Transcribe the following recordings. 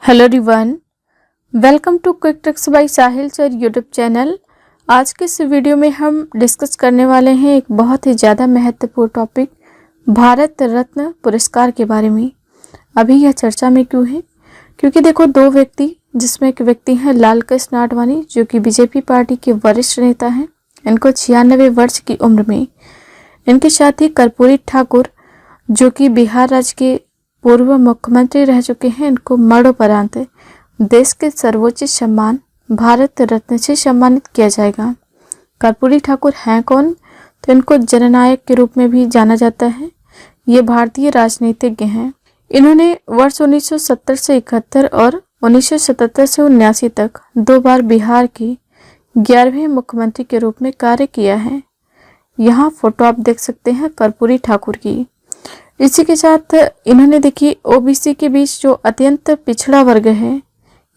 Hello everyone, welcome to quick tricks by Sahil sir YouTube channel. आज के इस video में हम डिस्कस करने वाले हैं एक बहुत ही ज़्यादा महत्वपूर्ण टॉपिक, भारत रत्न पुरस्कार के बारे में। अभी यह चर्चा में क्यों है? क्योंकि देखो, दो व्यक्ति, जिसमें एक व्यक्ति हैं लाल कृष्ण आडवाणी, जो कि बीजेपी पार्टी के वरिष्ठ नेता हैं। इनको 96 वर्ष की उम्र में इनके साथ ही कर्पूरी ठाकुर, जो कि बिहार राज्य के पूर्व मुख्यमंत्री रह चुके हैं, इनको मरणोपरांत देश के सर्वोच्च सम्मान भारत रत्न से सम्मानित किया जाएगा। कर्पूरी ठाकुर हैं कौन? तो इनको जननायक के रूप में भी जाना जाता है। ये भारतीय राजनीतिज्ञ हैं। इन्होंने वर्ष 1970 से 71 और 1977 से 79 तक 2 बार बिहार के 11वें मुख्यमंत्री के रूप में कार्य किया है। यहाँ फोटो आप देख सकते हैं कर्पूरी ठाकुर की। इसी के साथ इन्होंने देखिए ओबीसी के बीच जो अत्यंत पिछड़ा वर्ग है,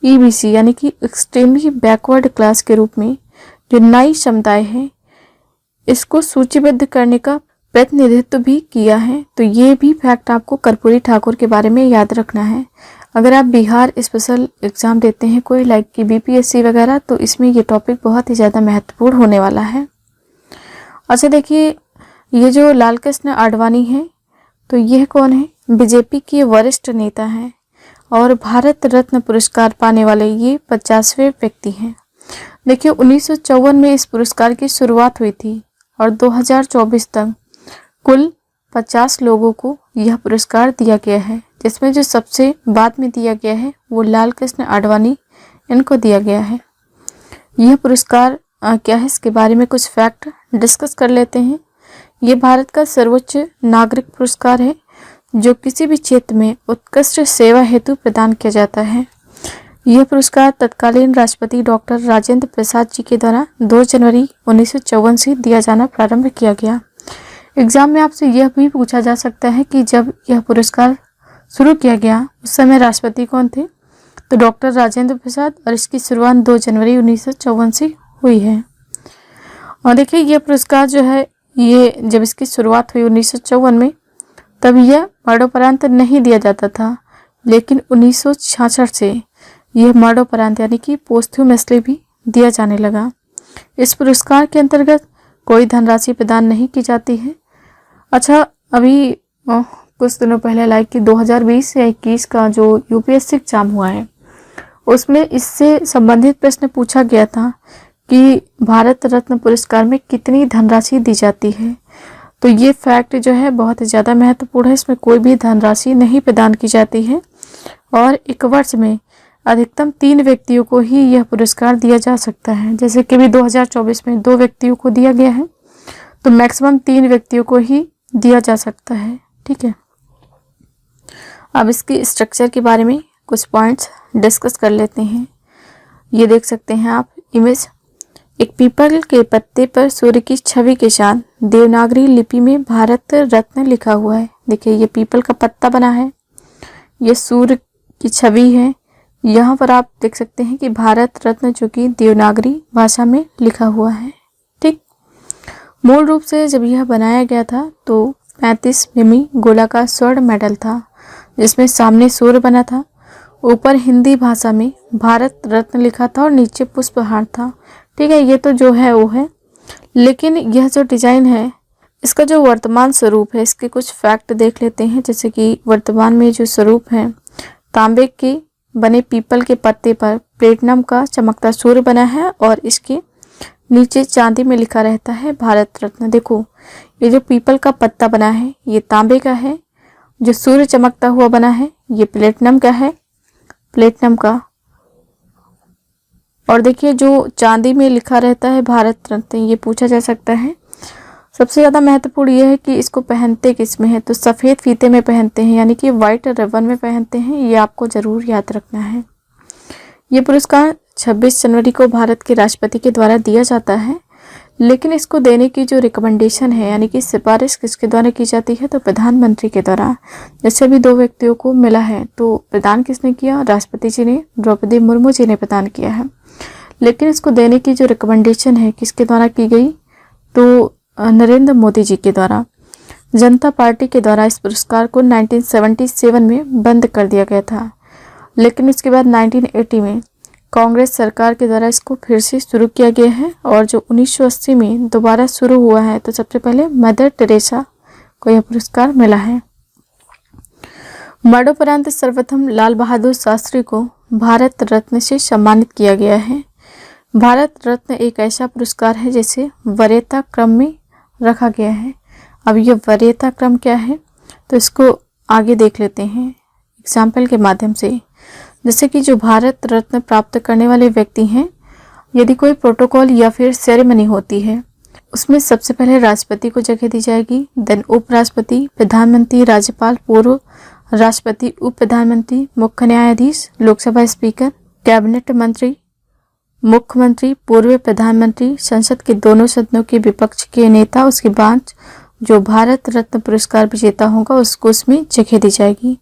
ईबीसी यानी कि एक्सट्रीमली बैकवर्ड क्लास के रूप में जो नाई समुदाय है, इसको सूचीबद्ध करने का प्रतिनिधित्व भी किया है। तो ये भी फैक्ट आपको कर्पूरी ठाकुर के बारे में याद रखना है। अगर आप बिहार स्पेशल एग्जाम देते हैं कोई, लाइक की बीपीएससी वगैरह, तो इसमें ये टॉपिक बहुत ही ज़्यादा महत्वपूर्ण होने वाला है। अच्छा देखिए, ये जो लाल कृष्ण आडवाणी है, तो यह कौन है? बीजेपी के वरिष्ठ नेता हैं और भारत रत्न पुरस्कार पाने वाले ये 50वें व्यक्ति हैं। देखिए 1954 में इस पुरस्कार की शुरुआत हुई थी और 2024 तक कुल 50 लोगों को यह पुरस्कार दिया गया है, जिसमें जो सबसे बाद में दिया गया है वो लाल कृष्ण आडवाणी, इनको दिया गया है। यह पुरस्कार क्या है, इसके बारे में कुछ फैक्ट डिस्कस कर लेते हैं। ये भारत का सर्वोच्च नागरिक पुरस्कार है, जो किसी भी क्षेत्र में उत्कृष्ट सेवा हेतु प्रदान किया जाता है। यह पुरस्कार तत्कालीन राष्ट्रपति डॉक्टर राजेंद्र प्रसाद जी के द्वारा 2 जनवरी 1954 से दिया जाना प्रारंभ किया गया। एग्जाम में आपसे यह भी पूछा जा सकता है कि जब यह पुरस्कार शुरू किया गया उस समय राष्ट्रपति कौन थे? तो डॉक्टर राजेंद्र प्रसाद, और इसकी शुरुआत 2 जनवरी 1954 से हुई है। और देखिए, यह पुरस्कार जो है, ये जब इसकी शुरुआत हुई 1954 में, तब यह मरणोपरांत नहीं दिया जाता था, लेकिन 1966 से यह मरणोपरांत यानी कि पोस्थ्यूमसली भी दिया जाने लगा। इस पुरस्कार के अंतर्गत कोई धनराशि प्रदान नहीं की जाती है। अच्छा, अभी कुछ दिनों पहले लाइक कि 2020 या 21 का जो यूपीएससी एग्जाम हुआ है, उसमें इससे संबंधित प्रश्न पूछा गया था कि भारत रत्न पुरस्कार में कितनी धनराशि दी जाती है। तो ये फैक्ट जो है बहुत ज़्यादा महत्वपूर्ण है। इसमें कोई भी धनराशि नहीं प्रदान की जाती है और एक वर्ष में अधिकतम 3 व्यक्तियों को ही यह पुरस्कार दिया जा सकता है। जैसे कि भी 2024 में 2 व्यक्तियों को दिया गया है, तो मैक्सिमम 3 व्यक्तियों को ही दिया जा सकता है। ठीक है, अब इसकी स्ट्रक्चर के बारे में कुछ पॉइंट्स डिस्कस कर लेते हैं। ये देख सकते हैं आप इमेज, एक पीपल के पत्ते पर सूर्य की छवि के साथ देवनागरी लिपि में भारत रत्न लिखा हुआ है। देखिए, ये पीपल का पत्ता बना है, ये सूर्य की छवि है। यहाँ पर आप देख सकते हैं कि भारत रत्न जो कि देवनागरी भाषा में लिखा हुआ है। ठीक, मूल रूप से जब यह बनाया गया था तो 35 मिमी गोलाकार स्वर्ण मेडल था, जिसमें सामने सूर्य बना था, ऊपर हिंदी भाषा में भारत रत्न लिखा था और नीचे पुष्पहार था। ठीक है, ये तो जो है वो है। लेकिन यह जो डिजाइन है, इसका जो वर्तमान स्वरूप है, इसके कुछ फैक्ट देख लेते हैं। जैसे कि वर्तमान में जो स्वरूप है, तांबे के बने पीपल के पत्ते पर प्लेटिनम का चमकता सूर्य बना है और इसके नीचे चांदी में लिखा रहता है भारत रत्न। देखो, ये जो पीपल का पत्ता बना है ये तांबे का है, जो सूर्य चमकता हुआ बना है ये प्लेटिनम का है, प्लेटिनम का। और देखिए, जो चांदी में लिखा रहता है भारत रत्न, ये पूछा जा सकता है। सबसे ज़्यादा महत्वपूर्ण यह है कि इसको पहनते किस में है, तो सफ़ेद फीते में पहनते हैं, यानी कि वाइट रिबन में पहनते हैं। ये आपको ज़रूर याद रखना है। ये पुरस्कार 26 जनवरी को भारत के राष्ट्रपति के द्वारा दिया जाता है, लेकिन इसको देने की जो रिकमेंडेशन है, यानी कि सिफारिश किसके द्वारा की जाती है, तो प्रधानमंत्री के द्वारा। जैसे भी 2 व्यक्तियों को मिला है, तो प्रदान किसने किया? राष्ट्रपति जी ने, द्रौपदी मुर्मू जी ने प्रदान किया है। लेकिन इसको देने की जो रिकमेंडेशन है किसके द्वारा की गई? तो नरेंद्र मोदी जी के द्वारा। जनता पार्टी के द्वारा इस पुरस्कार को 1977 में बंद कर दिया गया था। लेकिन उसके बाद 1980 में कांग्रेस सरकार के द्वारा इसको फिर से शुरू किया गया है और जो 1980 में दोबारा शुरू हुआ है तो सबसे पहले मदर टेरेसा को यह पुरस्कार मिला है। मरणोपरांत सर्वप्रथम लाल बहादुर शास्त्री को भारत रत्न से सम्मानित किया गया है। भारत रत्न एक ऐसा पुरस्कार है जिसे वरीयता क्रम में रखा गया है। अब यह वरीयता क्रम क्या है तो इसको आगे देख लेते हैं एग्जाम्पल के माध्यम से। जैसे कि जो भारत रत्न प्राप्त करने वाले व्यक्ति हैं, यदि कोई प्रोटोकॉल या फिर सेरेमनी होती है उसमें सबसे पहले राष्ट्रपति को जगह दी जाएगी, देन उपराष्ट्रपति, प्रधानमंत्री, राज्यपाल, पूर्व राष्ट्रपति, उप प्रधानमंत्री, मुख्य न्यायाधीश, लोकसभा स्पीकर, कैबिनेट मंत्री, मुख्यमंत्री, पूर्व प्रधानमंत्री, संसद के दोनों सदनों के विपक्ष के नेता। उसके बाद जो भारत रत्न पुरस्कार विजेता होगा उसको उसमें जगह दी जाएगी।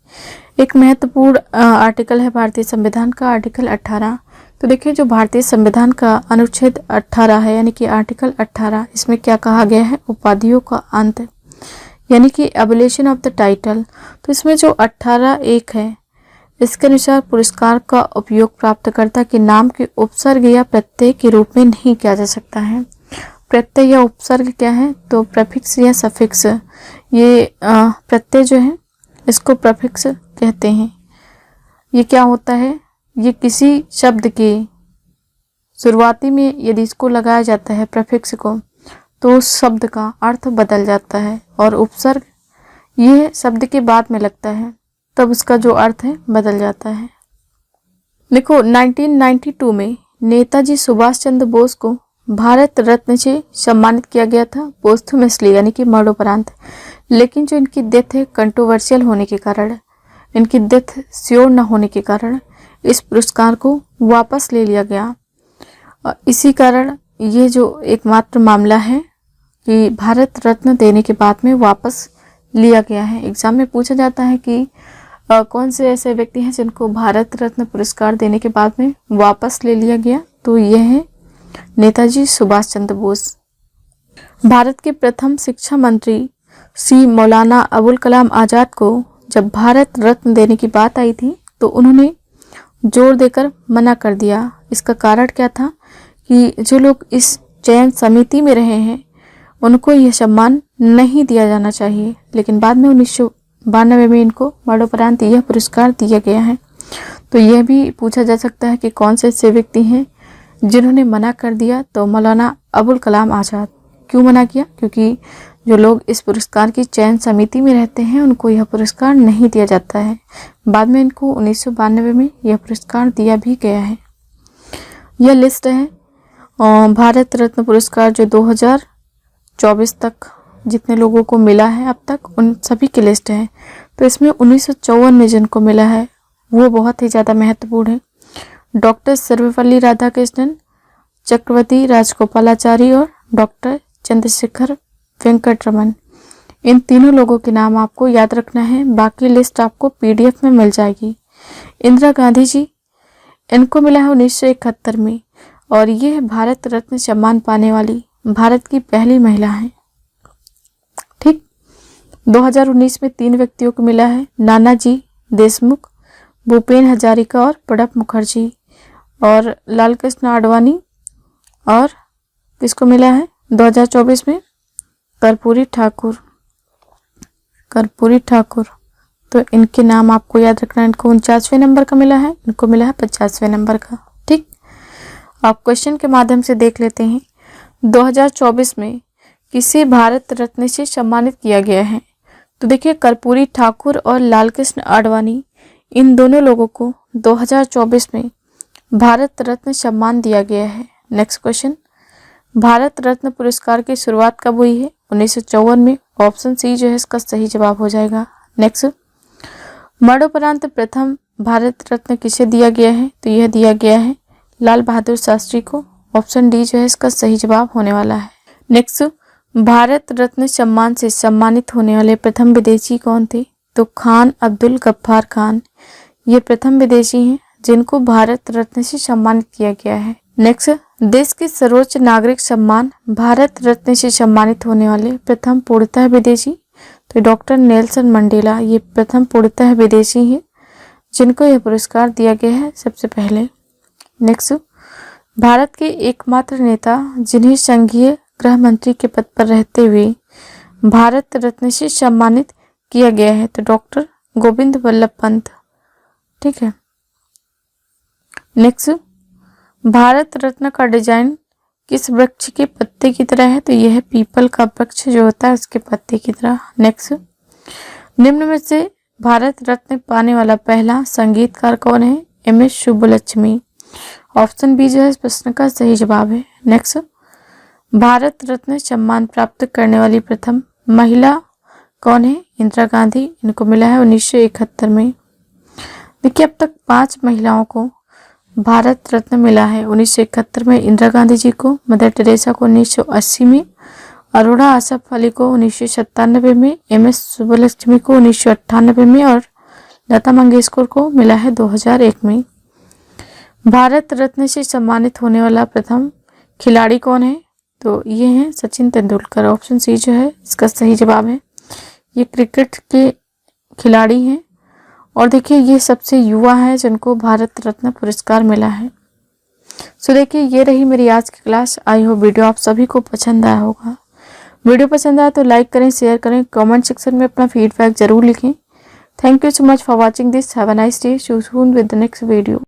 एक महत्वपूर्ण आर्टिकल है भारतीय संविधान का, आर्टिकल 18। तो देखिए जो भारतीय संविधान का अनुच्छेद 18 है यानी कि आर्टिकल 18, इसमें क्या कहा गया है, उपाधियों का अंत यानी कि एबोलिशन ऑफ द टाइटल। तो इसमें जो 18(1) है इसके अनुसार पुरस्कार का उपयोग प्राप्तकर्ता के नाम के उपसर्ग या प्रत्यय के रूप में नहीं किया जा सकता है। प्रत्यय या उपसर्ग क्या है तो प्रेफिक्स या सफिक्स, ये प्रत्यय जो है इसको प्रेफिक्स कहते हैं। ये क्या होता है, ये किसी शब्द के शुरुआती में यदि इसको लगाया जाता है प्रेफिक्स को तो उस शब्द का अर्थ बदल जाता है, और उपसर्ग ये शब्द के बाद में लगता है तब उसका जो अर्थ है बदल जाता है। देखो 1992 में नेताजी सुभाष चंद्र बोस को भारत रत्न से सम्मानित किया गया था पोस्टह्यूमसली यानी कि मरणोपरांत। लेकिन जो इनकी डेथ है कंट्रोवर्शियल होने के कारण, इनकी डेथ श्योर न होने के कारण इस पुरस्कार को वापस ले लिया गया। इसी कारण ये जो एकमात्र मामला है कि भारत रत्न देने के बाद में वापस लिया गया है। एग्जाम में पूछा जाता है कि कौन से ऐसे व्यक्ति हैं जिनको भारत रत्न पुरस्कार देने के बाद में वापस ले लिया गया, तो यह है नेताजी सुभाष चंद्र बोस। भारत के प्रथम शिक्षा मंत्री श्री मौलाना अबुल कलाम आज़ाद को जब भारत रत्न देने की बात आई थी तो उन्होंने जोर देकर मना कर दिया। इसका कारण क्या था कि जो लोग इस चयन समिति में रहे हैं उनको यह सम्मान नहीं दिया जाना चाहिए, लेकिन बाद में 1992 में इनको मरणोपरांत यह पुरस्कार दिया गया है। तो यह भी पूछा जा सकता है कि कौन से ऐसे व्यक्ति हैं जिन्होंने मना कर दिया, तो मौलाना अबुल कलाम आज़ाद। क्यों मना किया, क्योंकि जो लोग इस पुरस्कार की चयन समिति में रहते हैं उनको यह पुरस्कार नहीं दिया जाता है। बाद में इनको 1992 में यह पुरस्कार दिया भी गया है। यह लिस्ट है भारत रत्न पुरस्कार जो 2024 तक जितने लोगों को मिला है अब तक, उन सभी की लिस्ट है। तो इसमें 1954 में जिनको मिला है वो बहुत ही ज़्यादा महत्वपूर्ण है। डॉक्टर सर्वपल्ली राधाकृष्णन, चक्रवर्ती राजगोपालाचारी और डॉक्टर चंद्रशेखर वेंकटरमन। इन तीनों लोगों के नाम आपको याद रखना है, बाकी लिस्ट आपको PDF में मिल जाएगी। इंदिरा गांधी जी, इनको मिला है 1971 में और ये है भारत रत्न सम्मान पाने वाली भारत की पहली महिला है। ठीक, 2019 में 3 व्यक्तियों को मिला है, नानाजी देशमुख, भूपेन हजारिका और प्रणब मुखर्जी। और लाल कृष्ण आडवाणी और किसको मिला है 2024 में, कर्पूरी ठाकुर। तो इनके नाम आपको याद रखना है। इनको 49वें नंबर का मिला है, इनको मिला है 50वें नंबर का। ठीक, आप क्वेश्चन के माध्यम से देख लेते हैं। 2024 में किसे भारत रत्न से सम्मानित किया गया है, तो देखिए कर्पूरी ठाकुर और लाल कृष्ण आडवाणी, इन दोनों लोगों को 2024 में भारत रत्न सम्मान दिया गया है। नेक्स्ट क्वेश्चन, भारत रत्न पुरस्कार की शुरुआत कब हुई है, 1954 में। ऑप्शन सी जो है इसका सही जवाब हो जाएगा। नेक्स्ट, मरणोपरांत प्रथम भारत रत्न किसे दिया गया है, तो यह दिया गया है लाल बहादुर शास्त्री को। ऑप्शन डी जो है इसका सही जवाब होने वाला है। नेक्स्ट, भारत रत्न सम्मान से सम्मानित होने वाले प्रथम विदेशी कौन थे, तो खान अब्दुल गफ्फार खान, ये प्रथम विदेशी हैं जिनको भारत रत्न से सम्मानित किया गया है। नेक्स्ट, देश के सर्वोच्च नागरिक सम्मान भारत रत्न से सम्मानित होने वाले प्रथम पूर्णतः विदेशी, तो डॉक्टर नेल्सन मंडेला, ये प्रथम पूर्णतः विदेशी हैं जिनको यह पुरस्कार दिया गया है सबसे पहले। नेक्स्ट, भारत के एकमात्र नेता जिन्हें संघीय गृह मंत्री के पद पर रहते हुए भारत रत्न से सम्मानित किया गया है, तो डॉक्टर गोविंद वल्लभ पंत। ठीक है। नेक्स्ट, भारत रत्न का डिजाइन किस वृक्ष के पत्ते की तरह है, तो यह है पीपल का वृक्ष जो होता है उसके पत्ते की तरह। नेक्स्ट, निम्न में से भारत रत्न पाने वाला पहला संगीतकार कौन है? एम.एस. सुब्बुलक्ष्मी। ऑप्शन बी जो है इस प्रश्न का सही जवाब है। नेक्स्ट, भारत रत्न सम्मान प्राप्त करने वाली प्रथम महिला कौन है? इंदिरा गांधी। इनको मिला है 1971 में। देखिए, अब तक 5 महिलाओं को भारत रत्न मिला है। 1971 में इंदिरा गांधी जी को, मदर टेरेसा को 1980 में, अरोड़ा आसफ अली को 1997 में, एम.एस. सुब्बुलक्ष्मी को 1998 में और लता मंगेशकर को मिला है 2001 में। भारत रत्न से सम्मानित होने वाला प्रथम खिलाड़ी कौन है? तो ये हैं सचिन तेंदुलकर। ऑप्शन सी जो है इसका सही जवाब है। ये क्रिकेट के खिलाड़ी हैं और देखिए ये सबसे युवा हैं जिनको भारत रत्न पुरस्कार मिला है। सो देखिए, ये रही मेरी आज की क्लास। आई होप वीडियो आप सभी को पसंद आया होगा। वीडियो पसंद आया तो लाइक करें, शेयर करें, कमेंट सेक्शन में अपना फीडबैक जरूर लिखें। Thank you so much for watching this. Have a nice day. See you soon with the next video.